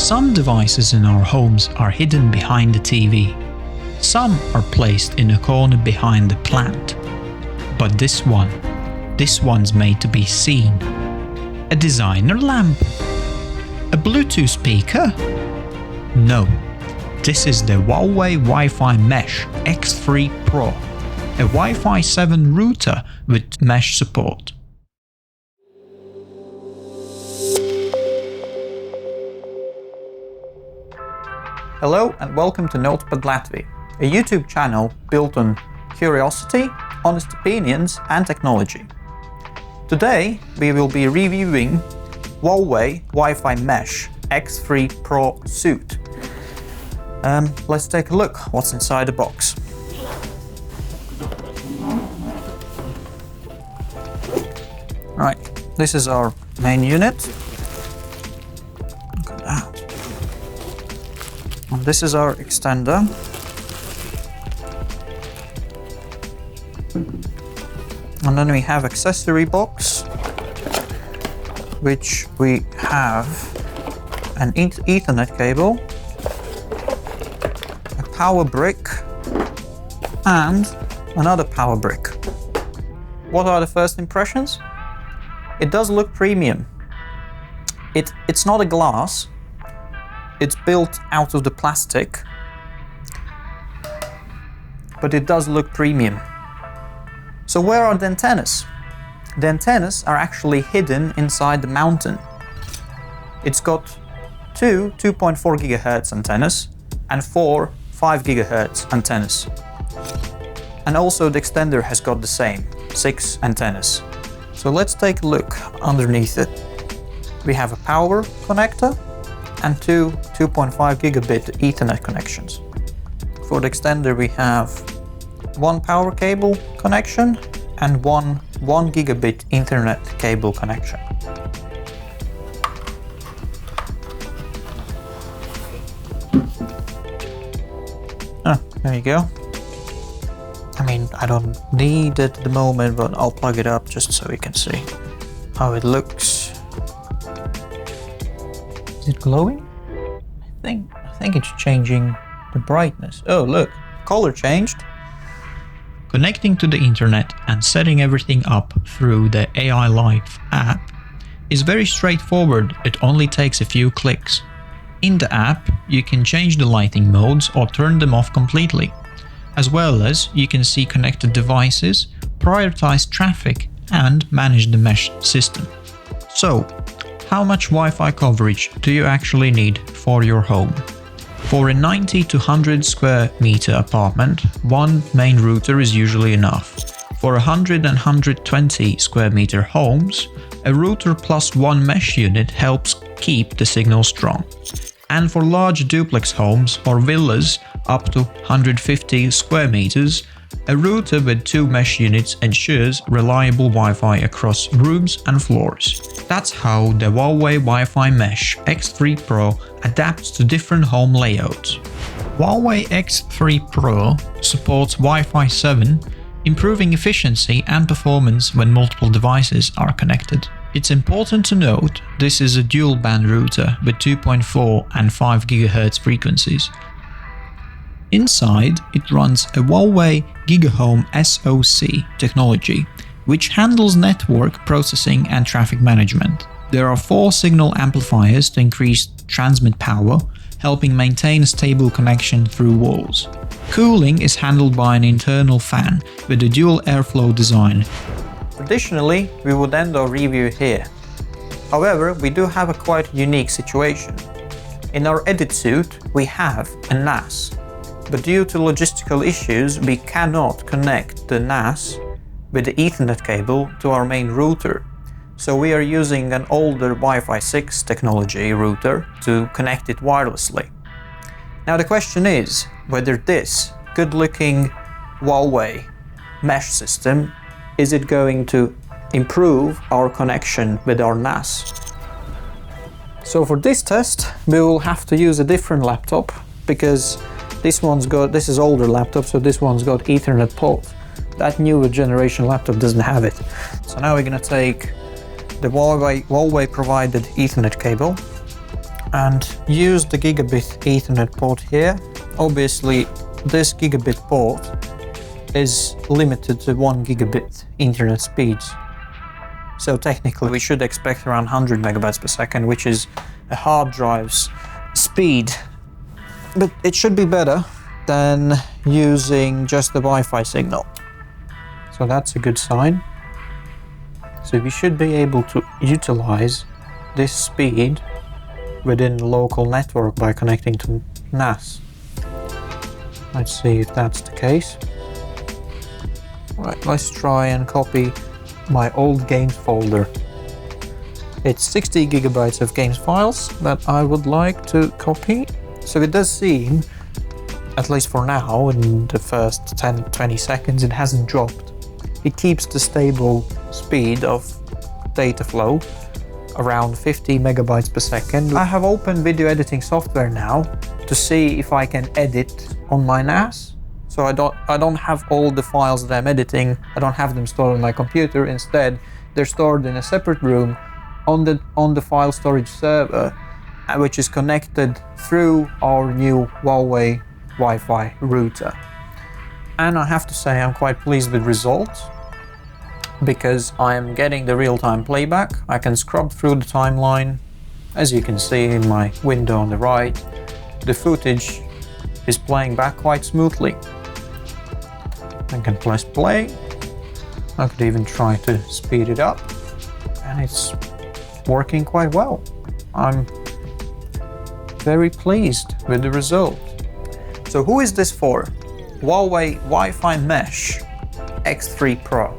Some devices in our homes are hidden behind the TV. Some are placed in a corner behind the plant. But this one's made to be seen. A designer lamp? A Bluetooth speaker? No, this is the Huawei Wi-Fi Mesh X3 Pro, a Wi-Fi 7 router with mesh support. Hello and welcome to Notepad Latvia, a YouTube channel built on curiosity, honest opinions and technology. Today we will be reviewing Huawei Wi-Fi Mesh X3 Pro suit. Let's take a look what's inside the box. Right, this is our main unit. Look at that. And this is our extender. And then we have accessory box, which we have an Ethernet cable, a power brick, and another power brick. What are the first impressions? It does look premium. It's not a glass. It's built out of the plastic, but it does look premium. So where are the antennas? The antennas are actually hidden inside the mountain. It's got two 2.4 GHz antennas and four 5 GHz antennas. And also the extender has got the same, 6 antennas. So let's take a look underneath it. We have a power connector and two 2.5 gigabit Ethernet connections. For the extender we have one power cable connection and one 1 gigabit Ethernet cable connection. There you go. I mean, I don't need it at the moment, but I'll plug it up just so we can see how it looks. Is it glowing? I think it's changing the brightness. Oh, look, color changed. Connecting to the internet and setting everything up through the AI Life app is very straightforward. It only takes a few clicks. In the app, you can change the lighting modes or turn them off completely. As well as you can see connected devices, prioritize traffic and manage the mesh system. So, how much Wi-Fi coverage do you actually need for your home? For a 90 to 100 square meter apartment, one main router is usually enough. For 100 and 120 square meter homes, a router plus one mesh unit helps keep the signal strong. And for large duplex homes or villas up to 150 square meters, a router with two mesh units ensures reliable Wi-Fi across rooms and floors. That's how the Huawei Wi-Fi Mesh X3 Pro adapts to different home layouts. Huawei X3 Pro supports Wi-Fi 7, improving efficiency and performance when multiple devices are connected. It's important to note this is a dual-band router with 2.4 and 5 GHz frequencies. Inside, it runs a Huawei GigaHome SoC technology, which handles network processing and traffic management. There are 4 signal amplifiers to increase transmit power, helping maintain a stable connection through walls. Cooling is handled by an internal fan with a dual airflow design. Traditionally, we would end our review here. However, we do have a quite unique situation. In our edit suite, we have a NAS. But due to logistical issues, we cannot connect the NAS with the Ethernet cable to our main router. So we are using an older Wi-Fi 6 technology router to connect it wirelessly. Now the question is whether this good-looking Huawei mesh system is it going to improve our connection with our NAS. So for this test, we will have to use a different laptop because this is older laptop, so this one's got Ethernet port. That newer generation laptop doesn't have it. So now we're gonna take the Huawei provided Ethernet cable and use the gigabit Ethernet port here. Obviously, this gigabit port is limited to 1 gigabit internet speeds. So technically we should expect around 100 megabytes per second, which is a hard drive's speed. But it should be better than using just the Wi-Fi signal. So that's a good sign. So we should be able to utilize this speed within the local network by connecting to NAS. Let's see if that's the case. Right, let's try and copy my old games folder. It's 60 gigabytes of games files that I would like to copy. So it does seem, at least for now, in the first 10-20 seconds, it hasn't dropped. It keeps the stable speed of data flow around 50 megabytes per second. I have opened video editing software now to see if I can edit on my NAS. So I don't have all the files that I'm editing, I don't have them stored on my computer. Instead, they're stored in a separate room on the file storage server, which is connected through our new Huawei Wi-Fi router. And I have to say I'm quite pleased with the results, because I'm getting the real-time playback. I can scrub through the timeline. As you can see in my window on the right, the footage is playing back quite smoothly. I can press play. I could even try to speed it up, and it's working quite well. I'm very pleased with the result. So who is this for? Huawei Wi-Fi Mesh X3 Pro.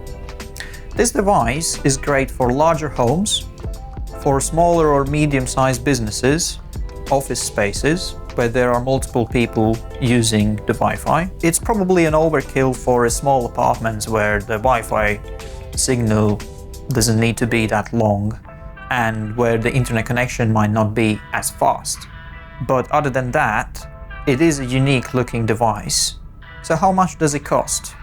This device is great for larger homes, for smaller or medium-sized businesses, office spaces, where there are multiple people using the Wi-Fi. It's probably an overkill for small apartments where the Wi-Fi signal doesn't need to be that long and where the internet connection might not be as fast. But other than that, it is a unique looking device. So how much does it cost?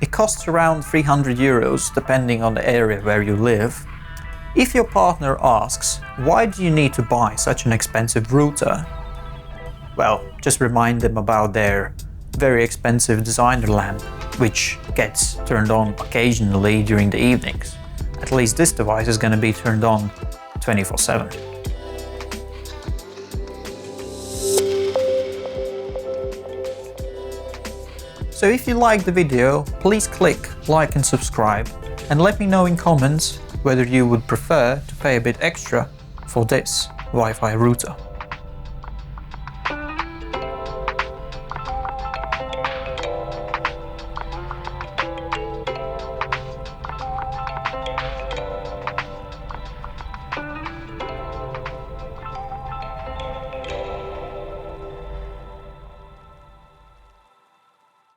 It costs around 300 euros depending on the area where you live. If your partner asks, why do you need to buy such an expensive router? Well, just remind them about their very expensive designer lamp, which gets turned on occasionally during the evenings. At least this device is going to be turned on 24/7. So if you liked the video, please click like and subscribe, and let me know in comments whether you would prefer to pay a bit extra for this Wi-Fi router.